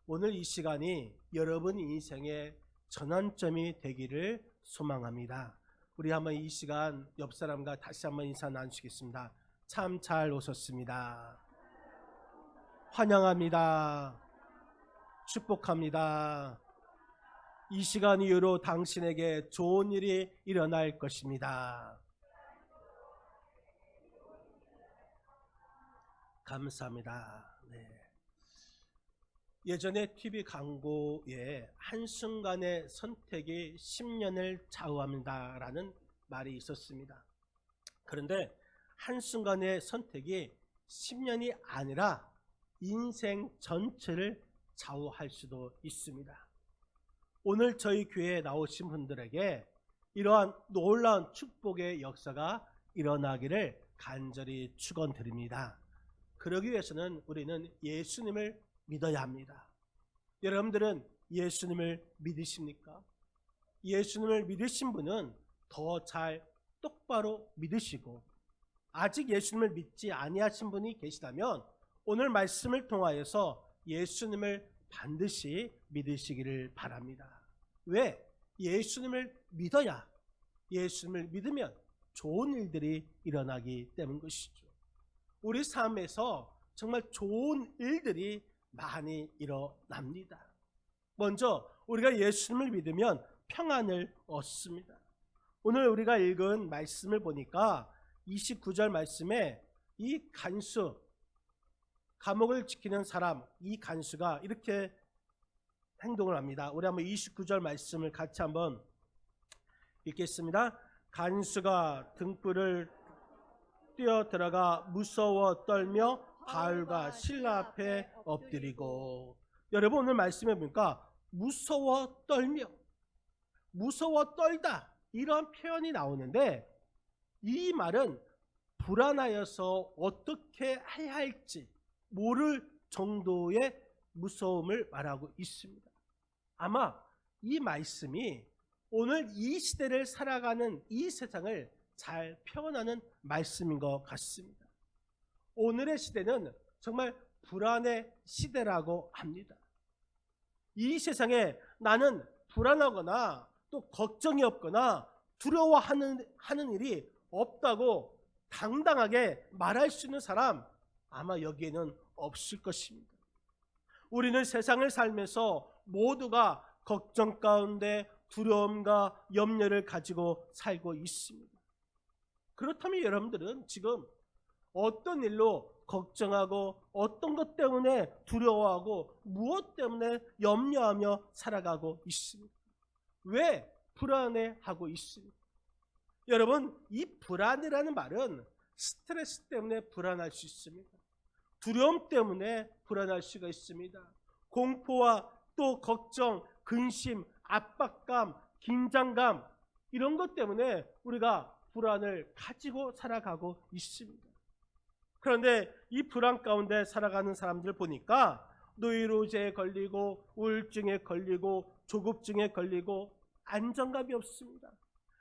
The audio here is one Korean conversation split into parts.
오늘 이 시간이 여러분 인생의 전환점이 되기를 소망합니다. 우리 한번 이 시간 옆 사람과 다시 한번 인사 나누시겠습니다. 참 잘 오셨습니다. 환영합니다. 축복합니다. 이 시간 이후로 당신에게 좋은 일이 일어날 것입니다. 감사합니다. 네. 예전에 TV 광고에 한순간의 선택이 10년을 좌우합니다라는 말이 있었습니다. 그런데 한순간의 선택이 10년이 아니라 인생 전체를 좌우할 수도 있습니다. 오늘 저희 교회에 나오신 분들에게 이러한 놀라운 축복의 역사가 일어나기를 간절히 축원드립니다. 그러기 위해서는 우리는 예수님을 믿어야 합니다. 여러분들은 예수님을 믿으십니까? 예수님을 믿으신 분은 더 잘 똑바로 믿으시고, 아직 예수님을 믿지 아니하신 분이 계시다면 오늘 말씀을 통하여서 예수님을 반드시 믿으시기를 바랍니다. 왜? 예수님을 믿어야, 예수님을 믿으면 좋은 일들이 일어나기 때문 것이죠. 우리 삶에서 정말 좋은 일들이 많이 일어납니다. 먼저 우리가 예수님을 믿으면 평안을 얻습니다. 오늘 우리가 읽은 말씀을 보니까 29절 말씀에 이 간수, 감옥을 지키는 사람, 이 간수가 이렇게 행동을 합니다. 우리 한번 29절 말씀을 같이 한번 읽겠습니다. 간수가 등불을 뛰어 들어가 무서워 떨며 바울과 실라 앞에 엎드리고. 여러분, 오늘 말씀해 보니까 무서워 떨며, 무서워 떨다, 이런 표현이 나오는데, 이 말은 불안하여서 어떻게 해야 할지 모를 정도의 무서움을 말하고 있습니다. 아마 이 말씀이 오늘 이 시대를 살아가는 이 세상을 잘 표현하는 말씀인 것 같습니다. 오늘의 시대는 정말 불안의 시대라고 합니다. 이 세상에 나는 불안하거나 또 걱정이 없거나 두려워하는 일이 없다고 당당하게 말할 수 있는 사람 아마 여기에는 없을 것입니다. 우리는 세상을 살면서 모두가 걱정 가운데 두려움과 염려를 가지고 살고 있습니다. 그렇다면 여러분들은 지금 어떤 일로 걱정하고 어떤 것 때문에 두려워하고 무엇 때문에 염려하며 살아가고 있습니까? 왜 불안해하고 있습니까? 여러분, 이 불안이라는 말은 스트레스 때문에 불안할 수 있습니다. 두려움 때문에 불안할 수가 있습니다. 공포와 또 걱정, 근심, 압박감, 긴장감, 이런 것 때문에 우리가 불안을 가지고 살아가고 있습니다. 그런데 이 불안 가운데 살아가는 사람들 보니까 노이로제에 걸리고 우울증에 걸리고 조급증에 걸리고 안정감이 없습니다.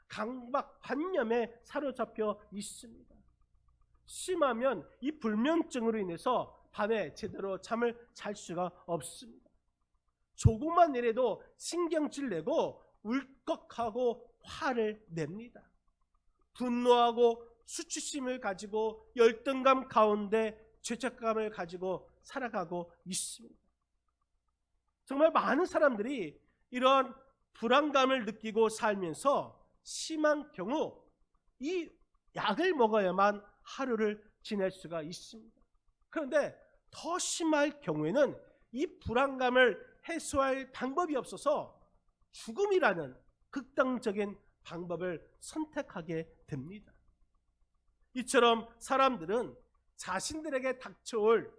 강박관념에 사로잡혀 있습니다. 심하면 이 불면증으로 인해서 밤에 제대로 잠을 잘 수가 없습니다. 조금만 일에도 신경질 내고 울컥하고 화를 냅니다. 분노하고 수치심을 가지고 열등감 가운데 죄책감을 가지고 살아가고 있습니다. 정말 많은 사람들이 이런 불안감을 느끼고 살면서 심한 경우 이 약을 먹어야만 하루를 지낼 수가 있습니다. 그런데 더 심할 경우에는 이 불안감을 해소할 방법이 없어서 죽음이라는 극단적인 방법을 선택하게 됩니다. 이처럼 사람들은 자신들에게 닥쳐올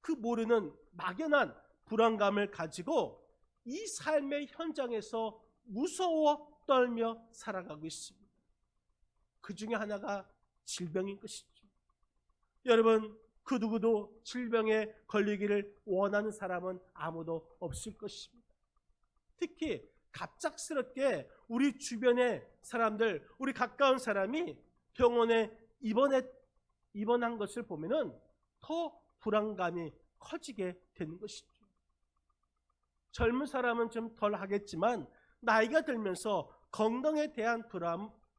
그 모르는 막연한 불안감을 가지고 이 삶의 현장에서 무서워 떨며 살아가고 있습니다. 그 중에 하나가 질병인 것이죠. 여러분, 그 누구도 질병에 걸리기를 원하는 사람은 아무도 없을 것입니다. 특히 갑작스럽게 우리 주변의 사람들, 우리 가까운 사람이 병원에 입원한 것을 보면은 더 불안감이 커지게 되는 것이죠. 젊은 사람은 좀 덜 하겠지만 나이가 들면서 건강에 대한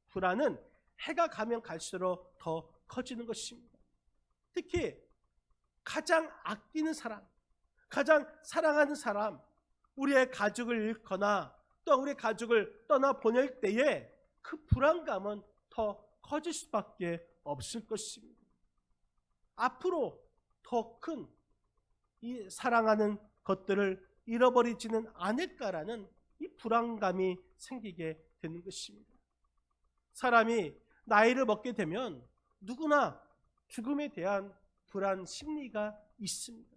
불안은 해가 가면 갈수록 더 커지는 것입니다. 특히 가장 아끼는 사람, 가장 사랑하는 사람, 우리의 가족을 잃거나 또 우리의 가족을 떠나 보낼 때에 그 불안감은 더 커질 수밖에 없을 것입니다. 앞으로 더 큰 이 사랑하는 것들을 잃어버리지는 않을까라는 이 불안감이 생기게 되는 것입니다. 사람이 나이를 먹게 되면 누구나 죽음에 대한 불안 심리가 있습니다.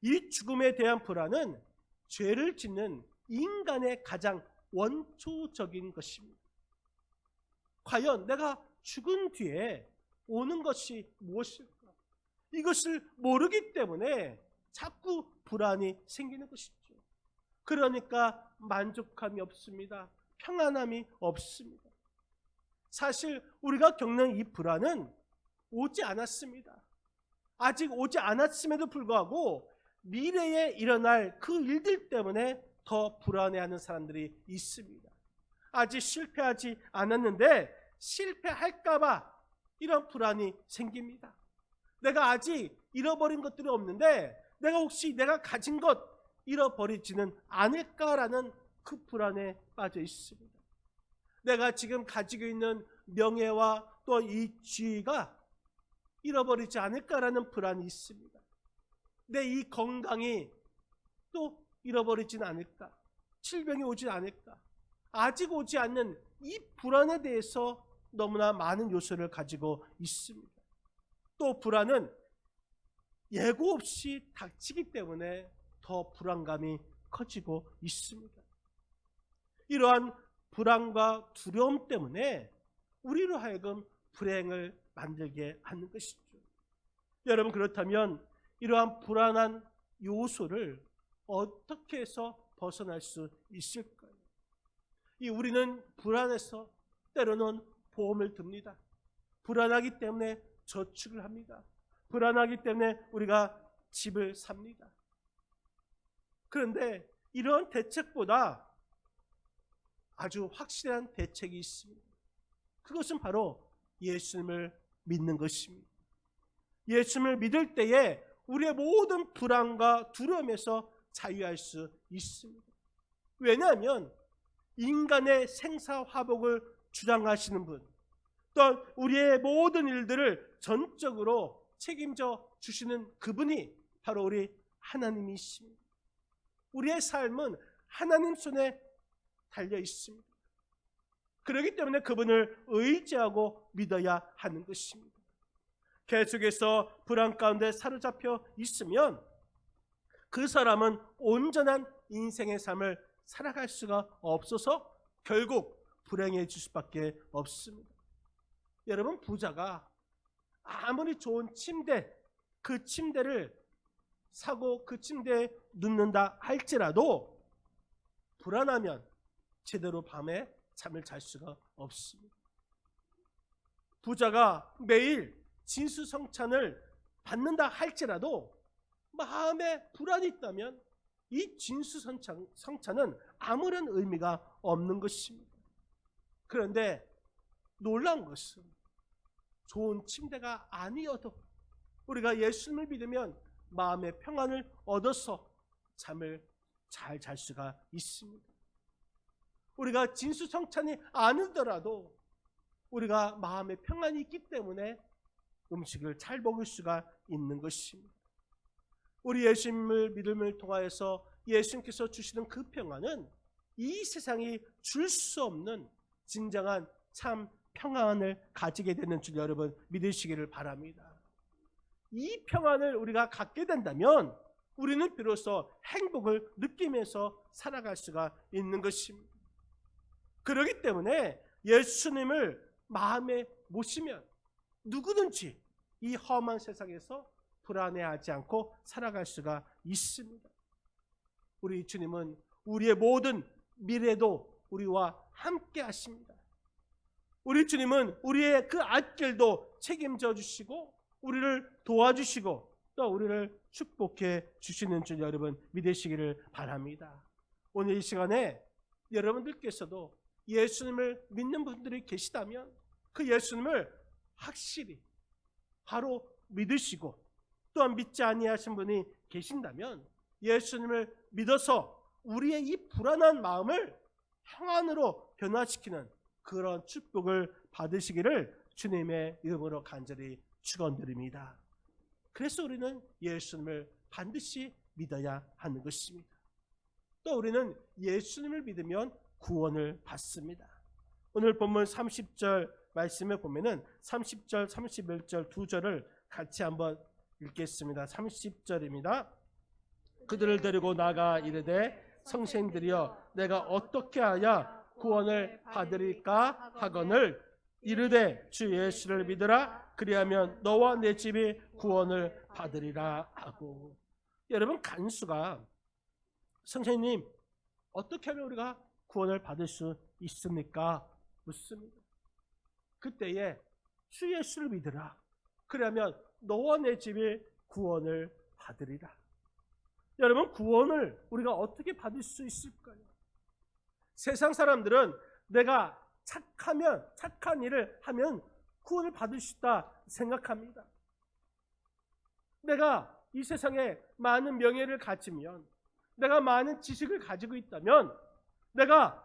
이 죽음에 대한 불안은 죄를 짓는 인간의 가장 원초적인 것입니다. 과연 내가 죽은 뒤에 오는 것이 무엇일까? 이것을 모르기 때문에 자꾸 불안이 생기는 것이죠. 그러니까 만족감이 없습니다. 평안함이 없습니다. 사실 우리가 겪는 이 불안은 오지 않았습니다. 아직 오지 않았음에도 불구하고 미래에 일어날 그 일들 때문에 더 불안해하는 사람들이 있습니다. 아직 실패하지 않았는데 실패할까 봐 이런 불안이 생깁니다. 내가 아직 잃어버린 것들이 없는데 내가 혹시 내가 가진 것 잃어버리지는 않을까라는 그 불안에 빠져 있습니다. 내가 지금 가지고 있는 명예와 또 이 지위가 잃어버리지 않을까라는 불안이 있습니다. 내 이 건강이 또 잃어버리지는 않을까? 질병이 오지 않을까? 아직 오지 않는 이 불안에 대해서 너무나 많은 요소를 가지고 있습니다. 또 불안은 예고 없이 닥치기 때문에 더 불안감이 커지고 있습니다. 이러한 불안과 두려움 때문에 우리로 하여금 불행을 만들게 하는 것이죠. 여러분, 그렇다면 이러한 불안한 요소를 어떻게 해서 벗어날 수 있을까요? 우리는 불안해서 때로는 보험을 듭니다. 불안하기 때문에 저축을 합니다. 불안하기 때문에 우리가 집을 삽니다. 그런데 이런 대책보다 아주 확실한 대책이 있습니다. 그것은 바로 예수님을 믿는 것입니다. 예수님을 믿을 때에 우리의 모든 불안과 두려움에서 자유할 수 있습니다. 왜냐하면 인간의 생사화복을 주장하시는 분, 또 우리의 모든 일들을 전적으로 책임져 주시는 그분이 바로 우리 하나님이십니다. 우리의 삶은 하나님 손에 달려 있습니다. 그렇기 때문에 그분을 의지하고 믿어야 하는 것입니다. 계속해서 불안 가운데 사로잡혀 있으면 그 사람은 온전한 인생의 삶을 살아갈 수가 없어서 결국 불행해질 수밖에 없습니다. 여러분, 부자가 아무리 좋은 침대, 그 침대를 사고 그 침대에 눕는다 할지라도 불안하면 제대로 밤에 잠을 잘 수가 없습니다. 부자가 매일 진수성찬을 받는다 할지라도 마음에 불안이 있다면 이 진수성찬은 아무런 의미가 없는 것입니다. 그런데 놀라운 것은 좋은 침대가 아니어도 우리가 예수님을 믿으면 마음의 평안을 얻어서 잠을 잘 잘 수가 있습니다. 우리가 진수성찬이 아니더라도 우리가 마음의 평안이 있기 때문에 음식을 잘 먹을 수가 있는 것입니다. 우리 예수님을 믿음을 통하여서 예수님께서 주시는 그 평안은 이 세상이 줄 수 없는 진정한 참 평안을 가지게 되는 줄 여러분 믿으시기를 바랍니다. 이 평안을 우리가 갖게 된다면 우리는 비로소 행복을 느끼면서 살아갈 수가 있는 것입니다. 그렇기 때문에 예수님을 마음에 모시면 누구든지 이 험한 세상에서 불안해하지 않고 살아갈 수가 있습니다. 우리 주님은 우리의 모든 미래도 우리와 함께 하십니다. 우리 주님은 우리의 그 앞길도 책임져 주시고 우리를 도와주시고 또 우리를 축복해 주시는 줄 여러분 믿으시기를 바랍니다. 오늘 이 시간에 여러분들께서도 예수님을 믿는 분들이 계시다면 그 예수님을 확실히 바로 믿으시고 또한 믿지 아니하신 분이 계신다면 예수님을 믿어서 우리의 이 불안한 마음을 평안으로 변화시키는 그런 축복을 받으시기를 주님의 이름으로 간절히 축원드립니다. 그래서 우리는 예수님을 반드시 믿어야 하는 것입니다. 또 우리는 예수님을 믿으면 구원을 받습니다. 오늘 본문 30절 말씀에 보면은 30절, 31절 두 절을 같이 한번 읽겠습니다. 30절입니다. 그들을 데리고 나가 이르되 성생들이여 내가 어떻게 하야 구원을 받으리까 하거늘 이르되 주 예수를 믿으라 그리하면 너와 내 집이 구원을 받으리라 하고. 여러분 간수가 선생님 어떻게 하면 우리가 구원을 받을 수 있습니까? 묻습니다. 그때에 주 예수를 믿으라 그러면 너와 내 집이 구원을 받으리라. 여러분 구원을 우리가 어떻게 받을 수 있을까요? 세상 사람들은 내가 착하면 착한 일을 하면 구원을 받을 수 있다 생각합니다. 내가 이 세상에 많은 명예를 가지면 내가 많은 지식을 가지고 있다면 내가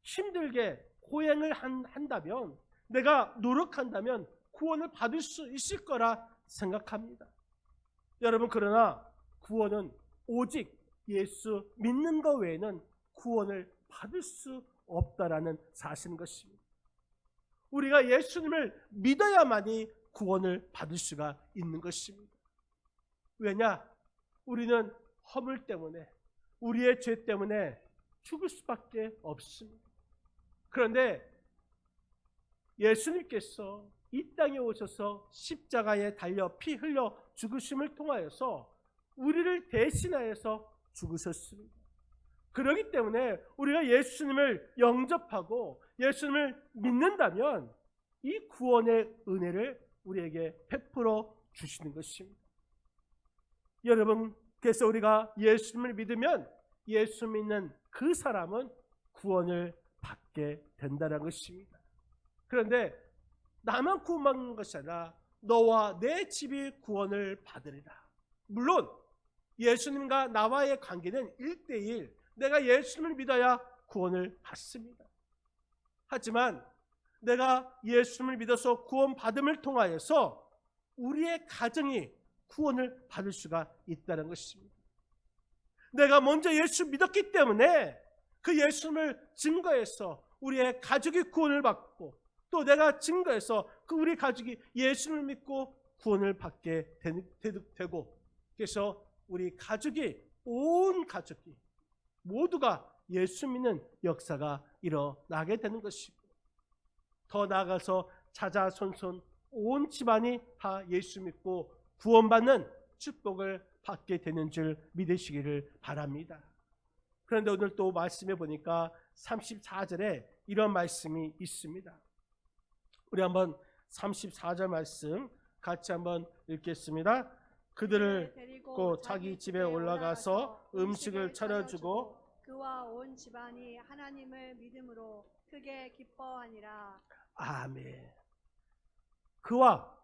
힘들게 고행을 한다면 내가 노력한다면 구원을 받을 수 있을 거라 생각합니다. 여러분 그러나 구원은 오직 예수 믿는 것 외에는 구원을 받을 수 없다라는 사실인 것입니다. 우리가 예수님을 믿어야만이 구원을 받을 수가 있는 것입니다. 왜냐? 우리는 허물 때문에 우리의 죄 때문에 죽을 수밖에 없습니다. 그런데 예수님께서 이 땅에 오셔서 십자가에 달려 피 흘려 죽으심을 통하여서 우리를 대신하여서 죽으셨습니다. 그렇기 때문에 우리가 예수님을 영접하고 예수님을 믿는다면 이 구원의 은혜를 우리에게 베풀어 주시는 것입니다. 여러분께서 우리가 예수님을 믿으면 예수 믿는 그 사람은 구원을 받게 된다는 것입니다. 그런데 나만 구원받는 것이 아니라 너와 내 집이 구원을 받으리라. 물론 예수님과 나와의 관계는 1대1, 내가 예수님을 믿어야 구원을 받습니다. 하지만 내가 예수님을 믿어서 구원받음을 통하여서 우리의 가정이 구원을 받을 수가 있다는 것입니다. 내가 먼저 예수 믿었기 때문에 그 예수님을 증거해서 우리의 가족이 구원을 받고 또 내가 증거해서 그 우리 가족이 예수님을 믿고 구원을 받게 되고 그래서 우리 가족이 온 가족이 모두가 예수 믿는 역사가 일어나게 되는 것이고 더 나아가서 자자손손 온 집안이 다 예수 믿고 구원받는 축복을 받게 되는 줄 믿으시기를 바랍니다. 그런데 오늘 또 말씀해 보니까 34절에 이런 말씀이 있습니다. 우리 한번 34절 말씀 같이 한번 읽겠습니다. 그들을 데리고 자기 집에 올라가서 음식을 차려주고 그와 온 집안이 하나님을 믿음으로 크게 기뻐하니라. 아멘. 그와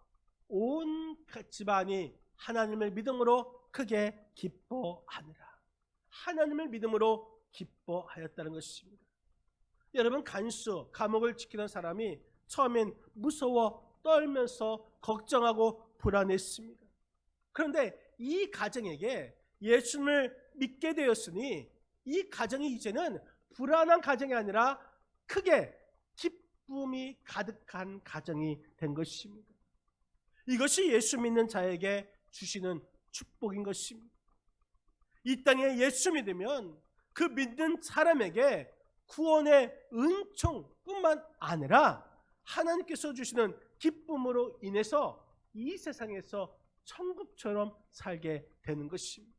온 집안이 하나님을 믿음으로 크게 기뻐하니라. 하나님을 믿음으로 기뻐하였다는 것입니다. 여러분 간수, 감옥을 지키는 사람이 처음엔 무서워 떨면서 걱정하고 불안했습니다. 그런데 이 가정에게 예수님을 믿게 되었으니 이 가정이 이제는 불안한 가정이 아니라 크게 기쁨이 가득한 가정이 된 것입니다. 이것이 예수 믿는 자에게 주시는 축복인 것입니다. 이 땅에 예수 믿으면 그 믿는 사람에게 구원의 은총뿐만 아니라 하나님께서 주시는 기쁨으로 인해서 이 세상에서 천국처럼 살게 되는 것입니다.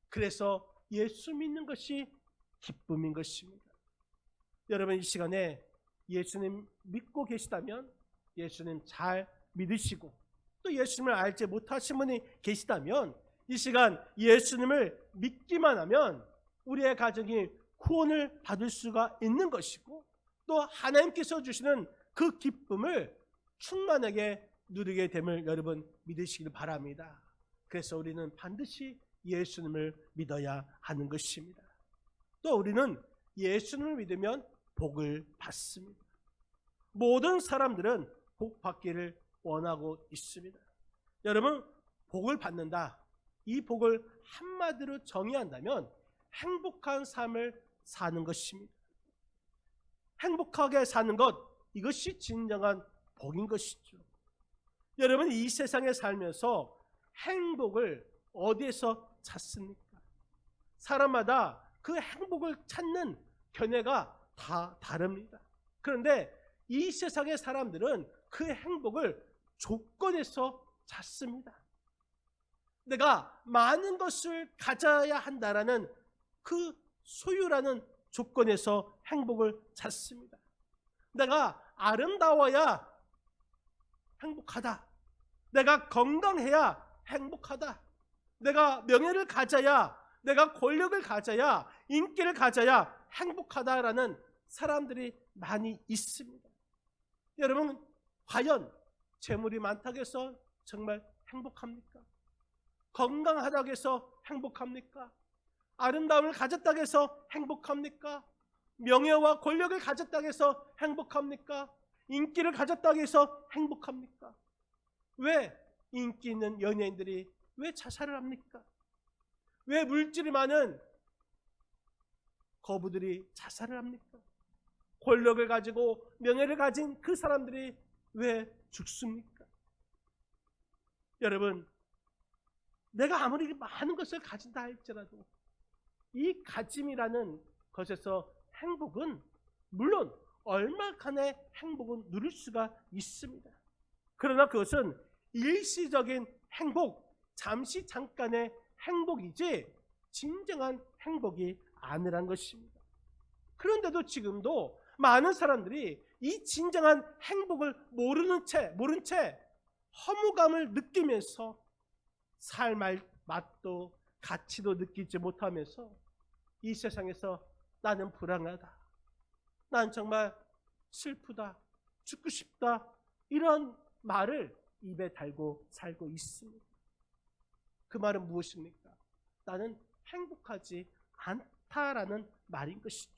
그래서 예수 믿는 것이 기쁨인 것입니다. 여러분 이 시간에 예수님 믿고 계시다면 예수님 잘 믿으시고 또 예수님을 알지 못하신 분이 계시다면 이 시간 예수님을 믿기만 하면 우리의 가정이 구원을 받을 수가 있는 것이고 또 하나님께서 주시는 그 기쁨을 충만하게 누리게 됨을 여러분 믿으시길 바랍니다. 그래서 우리는 반드시 예수님을 믿어야 하는 것입니다. 또 우리는 예수님을 믿으면 복을 받습니다. 모든 사람들은 복 받기를 원하고 있습니다. 여러분, 복을 받는다. 이 복을 한마디로 정의한다면 행복한 삶을 사는 것입니다. 행복하게 사는 것, 이것이 진정한 복인 것이죠. 여러분, 이 세상에 살면서 행복을 어디에서 찾습니까? 사람마다 그 행복을 찾는 견해가 다 다릅니다. 그런데 이 세상의 사람들은 그 행복을 조건에서 찾습니다. 내가 많은 것을 가져야 한다라는 그 소유라는 조건에서 행복을 찾습니다. 내가 아름다워야 행복하다. 내가 건강해야 행복하다. 내가 명예를 가져야, 내가 권력을 가져야, 인기를 가져야 행복하다라는 사람들이 많이 있습니다. 여러분, 과연 재물이 많다고 해서 정말 행복합니까? 건강하다고 해서 행복합니까? 아름다움을 가졌다고 해서 행복합니까? 명예와 권력을 가졌다고 해서 행복합니까? 인기를 가졌다고 해서 행복합니까? 왜 인기 있는 연예인들이 왜 자살을 합니까? 왜 물질이 많은 거부들이 자살을 합니까? 권력을 가지고 명예를 가진 그 사람들이 왜 죽습니까? 여러분, 내가 아무리 많은 것을 가진다 할지라도 이 가짐이라는 것에서 행복은 물론 얼마간의 행복은 누릴 수가 있습니다. 그러나 그것은 일시적인 행복, 잠시 잠깐의 행복이지 진정한 행복이 아니란 것입니다. 그런데도 지금도 많은 사람들이 이 진정한 행복을 모른 채 허무감을 느끼면서 삶의 맛도 가치도 느끼지 못하면서 이 세상에서 나는 불행하다, 난 정말 슬프다, 죽고 싶다, 이런 말을 입에 달고 살고 있습니다. 그 말은 무엇입니까? 나는 행복하지 않다라는 말인 것이죠.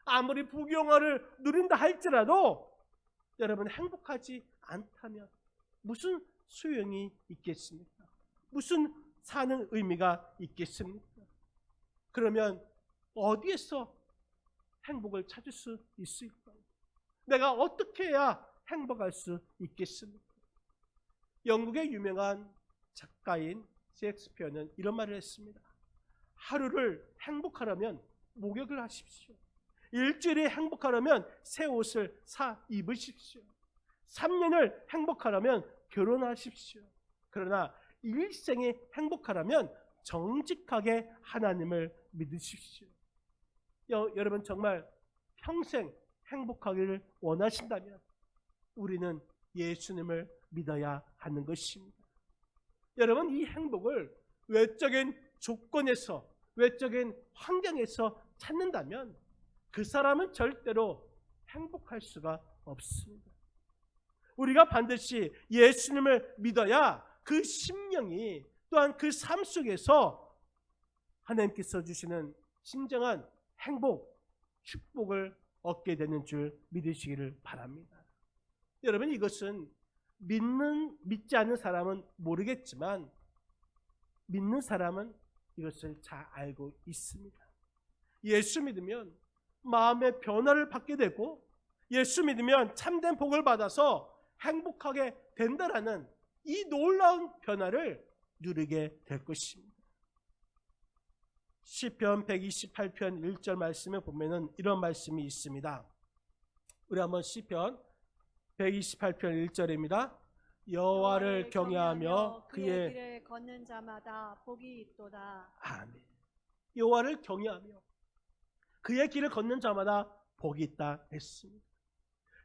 아무리 부귀영화를 누린다 할지라도 여러분, 행복하지 않다면 무슨 소용이 있겠습니까? 무슨 사는 의미가 있겠습니까? 그러면 어디에서 행복을 찾을 수 있을까요? 내가 어떻게 해야 행복할 수 있겠습니까? 영국의 유명한 작가인 셰익스피어는 이런 말을 했습니다. 하루를 행복하려면 목욕을 하십시오. 일주일이 행복하려면 새 옷을 사 입으십시오. 3년을 행복하려면 결혼하십시오. 그러나 일생이 행복하려면 정직하게 하나님을 믿으십시오. 여러분, 정말 평생 행복하기를 원하신다면 우리는 예수님을 믿어야 하는 것입니다. 여러분, 이 행복을 외적인 조건에서, 외적인 환경에서 찾는다면 그 사람은 절대로 행복할 수가 없습니다. 우리가 반드시 예수님을 믿어야 그 심령이, 또한 그 삶 속에서 하나님께서 주시는 진정한 행복, 축복을 얻게 되는 줄 믿으시기를 바랍니다. 여러분, 이것은 믿지 않는 사람은 모르겠지만 믿는 사람은 이것을 잘 알고 있습니다. 예수 믿으면 마음의 변화를 받게 되고 예수 믿으면 참된 복을 받아서 행복하게 된다라는 이 놀라운 변화를 누리게 될 것입니다. 시편 128편 1절 말씀에 보면은 이런 말씀이 있습니다. 우리 한번 시편 128편 1절입니다. 여호와를 경외하며 그의 길을 걷는 자마다 복이 있도다. 아멘. 여호와를 경외하며 그의 길을 걷는 자마다 복이 있다 했습니다.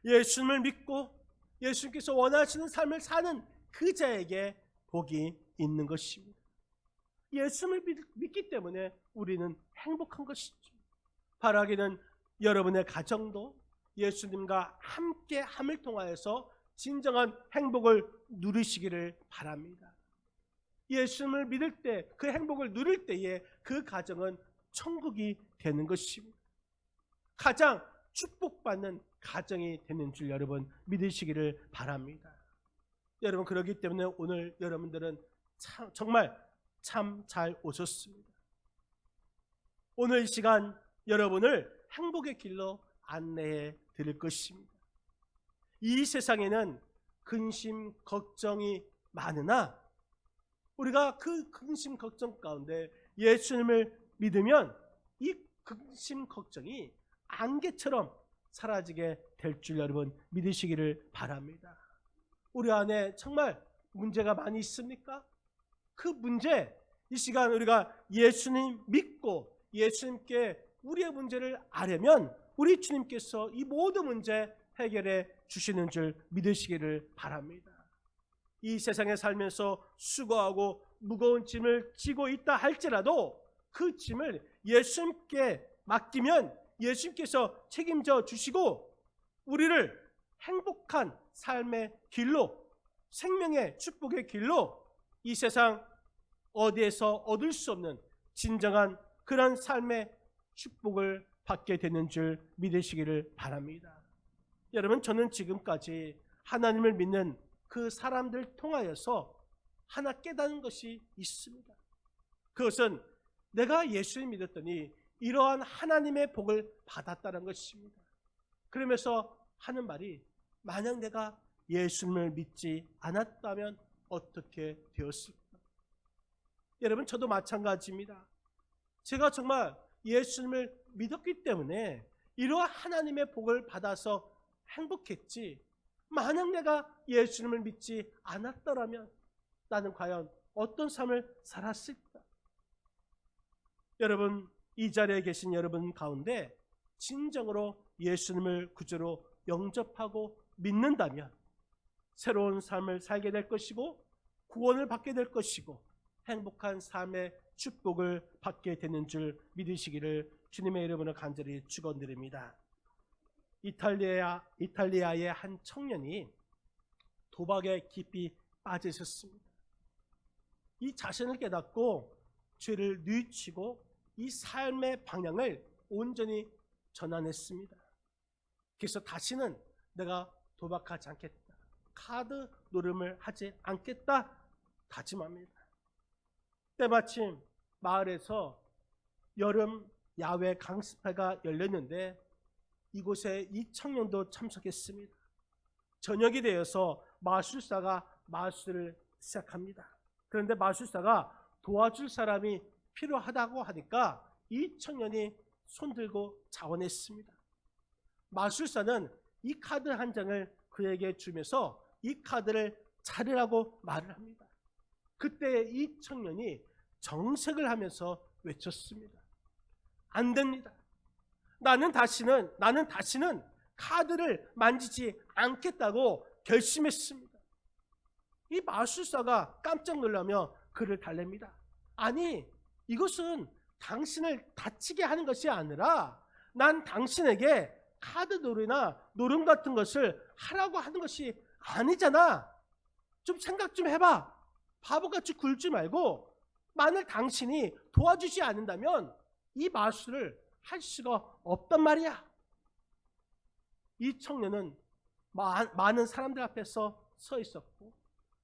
예수님을 믿고 예수님께서 원하시는 삶을 사는 그 자에게 복이 있는 것입니다. 예수를 믿기 때문에 우리는 행복한 것이죠. 바라기는 여러분의 가정도 예수님과 함께 함을 통하여서 진정한 행복을 누리시기를 바랍니다. 예수님을 믿을 때, 그 행복을 누릴 때에 그 가정은 천국이 되는 것입니다. 가장 축복받는 가정이 되는 줄 여러분 믿으시기를 바랍니다. 여러분, 그렇기 때문에 오늘 여러분들은 정말 참 잘 오셨습니다. 오늘 이 시간 여러분을 행복의 길로 안내해 드릴 것입니다. 이 세상에는 근심, 걱정이 많으나 우리가 그 근심, 걱정 가운데 예수님을 믿으면 이 근심, 걱정이 안개처럼 사라지게 될 줄 여러분 믿으시기를 바랍니다. 우리 안에 정말 문제가 많이 있습니까? 그 문제, 이 시간 우리가 예수님 믿고 예수님께 우리의 문제를 아려면 우리 주님께서 이 모든 문제 해결해 주시는 줄 믿으시기를 바랍니다. 이 세상에 살면서 수고하고 무거운 짐을 지고 있다 할지라도 그 짐을 예수님께 맡기면 예수님께서 책임져 주시고 우리를 행복한 삶의 길로, 생명의 축복의 길로 이 세상 어디에서 얻을 수 없는 진정한 그런 삶의 축복을 받게 되는 줄 믿으시기를 바랍니다. 여러분, 저는 지금까지 하나님을 믿는 그 사람들 통하여서 하나 깨닫는 것이 있습니다. 그것은 내가 예수를 믿었더니 이러한 하나님의 복을 받았다는 것입니다. 그러면서 하는 말이, 만약 내가 예수님을 믿지 않았다면 어떻게 되었을까? 여러분, 저도 마찬가지입니다. 제가 정말 예수님을 믿었기 때문에 이러한 하나님의 복을 받아서 행복했지, 만약 내가 예수님을 믿지 않았더라면 나는 과연 어떤 삶을 살았을까? 여러분, 이 자리에 계신 여러분 가운데 진정으로 예수님을 구주로 영접하고 믿는다면 새로운 삶을 살게 될 것이고 구원을 받게 될 것이고 행복한 삶의 축복을 받게 되는 줄 믿으시기를 주님의 이름으로 간절히 축원드립니다. 이탈리아의 한 청년이 도박에 깊이 빠져 있었습니다. 이 자신을 깨닫고 죄를 뉘우치고 이 삶의 방향을 온전히 전환했습니다. 그래서 다시는 내가 도박하지 않겠다, 카드 노름을 하지 않겠다 다짐합니다. 때마침 마을에서 여름 야외 강습회가 열렸는데 이곳에 이 청년도 참석했습니다. 저녁이 되어서 마술사가 마술을 시작합니다. 그런데 마술사가 도와줄 사람이 필요하다고 하니까 이 청년이 손들고 자원했습니다. 마술사는 이 카드 한 장을 그에게 주면서 이 카드를 자르라고 말을 합니다. 그때 이 청년이 정색을 하면서 외쳤습니다. 안 됩니다. 나는 다시는 카드를 만지지 않겠다고 결심했습니다. 이 마술사가 깜짝 놀라며 그를 달랩니다. 아니, 이것은 당신을 다치게 하는 것이 아니라 난 당신에게 카드 놀이나 노름 같은 것을 하라고 하는 것이 아니잖아. 좀 생각 좀 해봐. 바보같이 굴지 말고 만일 당신이 도와주지 않는다면 이 마술을 할 수가 없단 말이야. 이 청년은 많은 사람들 앞에서 서 있었고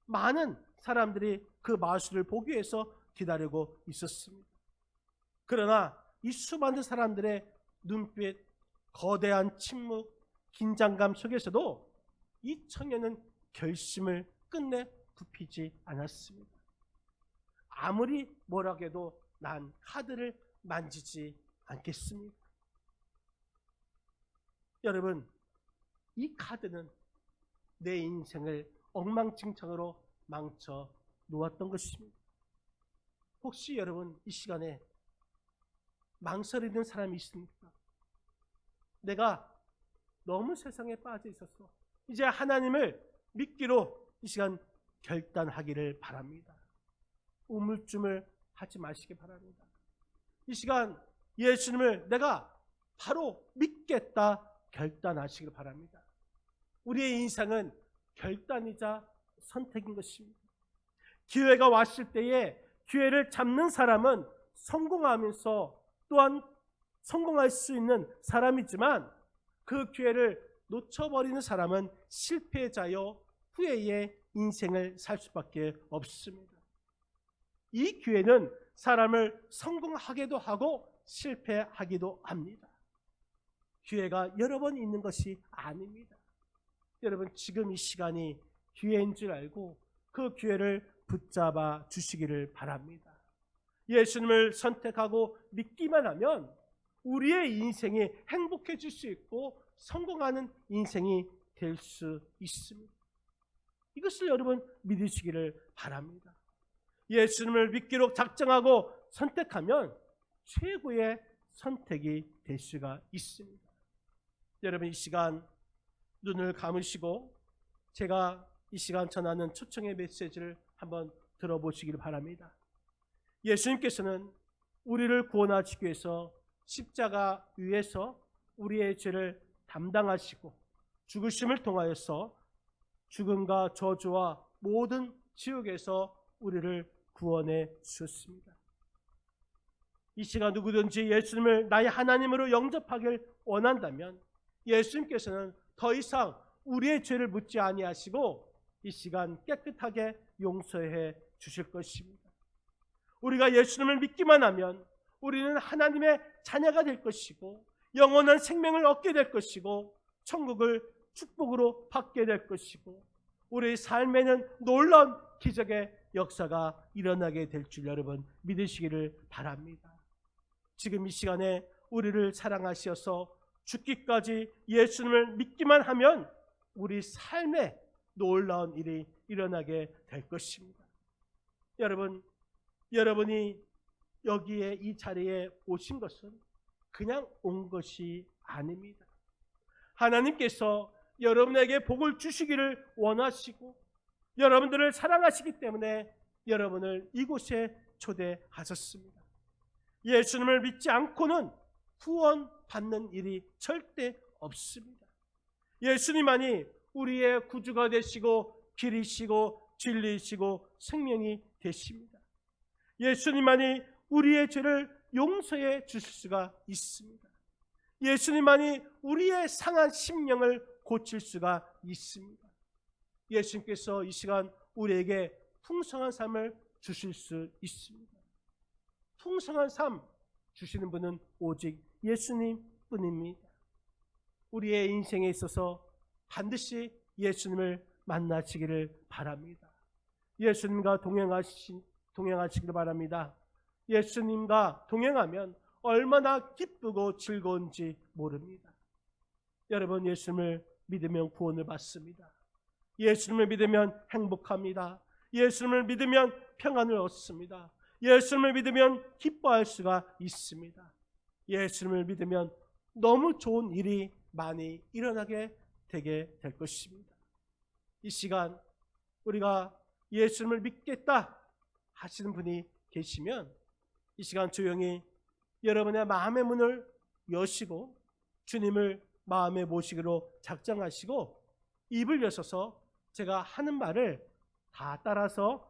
많은 사람들이 그 마술을 보기 위해서 기다리고 있었습니다. 그러나 이 수많은 사람들의 눈빛, 거대한 침묵, 긴장감 속에서도 이 청년은 결심을 끝내 굽히지 않았습니다. 아무리 뭐라고 해도 난 카드를 만지지 않겠습니다. 여러분, 이 카드는 내 인생을 엉망진창으로 망쳐 놓았던 것입니다. 혹시 여러분 이 시간에 망설이는 사람이 있습니까? 내가 너무 세상에 빠져 있어서 이제 하나님을 믿기로 이 시간 결단하기를 바랍니다. 우물쭈물 하지 마시기 바랍니다. 이 시간 예수님을 내가 바로 믿겠다 결단하시길 바랍니다. 우리의 인생은 결단이자 선택인 것입니다. 기회가 왔을 때에 기회를 잡는 사람은 성공하면서 또한 성공할 수 있는 사람이지만 그 기회를 놓쳐버리는 사람은 실패자요 후회의 인생을 살 수밖에 없습니다. 이 기회는 사람을 성공하게도 하고 실패하기도 합니다. 기회가 여러 번 있는 것이 아닙니다. 여러분 지금 이 시간이 기회인 줄 알고 그 기회를 붙잡아 주시기를 바랍니다. 예수님을 선택하고 믿기만 하면 우리의 인생이 행복해질 수 있고 성공하는 인생이 될 수 있습니다. 이것을 여러분 믿으시기를 바랍니다. 예수님을 믿기로 작정하고 선택하면 최고의 선택이 될 수가 있습니다. 여러분 이 시간 눈을 감으시고 제가 이 시간 전하는 초청의 메시지를 한번 들어보시길 바랍니다. 예수님께서는 우리를 구원하시기 위해서 십자가 위에서 우리의 죄를 담당하시고 죽으심을 통하여서 죽음과 저주와 모든 지옥에서 우리를 구원해 주셨습니다. 이 시간 누구든지 예수님을 나의 하나님으로 영접하길 원한다면 예수님께서는 더 이상 우리의 죄를 묻지 아니하시고 이 시간 깨끗하게 용서해 주실 것입니다. 우리가 예수님을 믿기만 하면 우리는 하나님의 자녀가 될 것이고 영원한 생명을 얻게 될 것이고 천국을 축복으로 받게 될 것이고 우리의 삶에는 놀라운 기적의 역사가 일어나게 될 줄 여러분 믿으시기를 바랍니다. 지금 이 시간에 우리를 사랑하셔서 죽기까지 예수님을 믿기만 하면 우리 삶에 놀라운 일이 일어나게 될 것입니다. 여러분, 여러분이 여기에 이 자리에 오신 것은 그냥 온 것이 아닙니다. 하나님께서 여러분에게 복을 주시기를 원하시고 여러분들을 사랑하시기 때문에 여러분을 이곳에 초대하셨습니다. 예수님을 믿지 않고는 구원받는 일이 절대 없습니다. 예수님만이 우리의 구주가 되시고 길이시고 진리이시고 생명이 되십니다. 예수님만이 우리의 죄를 용서해 주실 수가 있습니다. 예수님만이 우리의 상한 심령을 고칠 수가 있습니다. 예수님께서 이 시간 우리에게 풍성한 삶을 주실 수 있습니다. 풍성한 삶 주시는 분은 오직 예수님 뿐입니다. 우리의 인생에 있어서 반드시 예수님을 만나시기를 바랍니다. 예수님과 동행하시기를 바랍니다. 예수님과 동행하면 얼마나 기쁘고 즐거운지 모릅니다. 여러분 예수님을 믿으면 구원을 받습니다. 예수님을 믿으면 행복합니다. 예수님을 믿으면 평안을 얻습니다. 예수님을 믿으면 기뻐할 수가 있습니다. 예수님을 믿으면 너무 좋은 일이 많이 일어나게 되게 될 것입니다. 이 시간 우리가 예수님을 믿겠다 하시는 분이 계시면 이 시간 조용히 여러분의 마음의 문을 여시고 주님을 마음에 모시기로 작정하시고 입을 여셔서 제가 하는 말을 다 따라서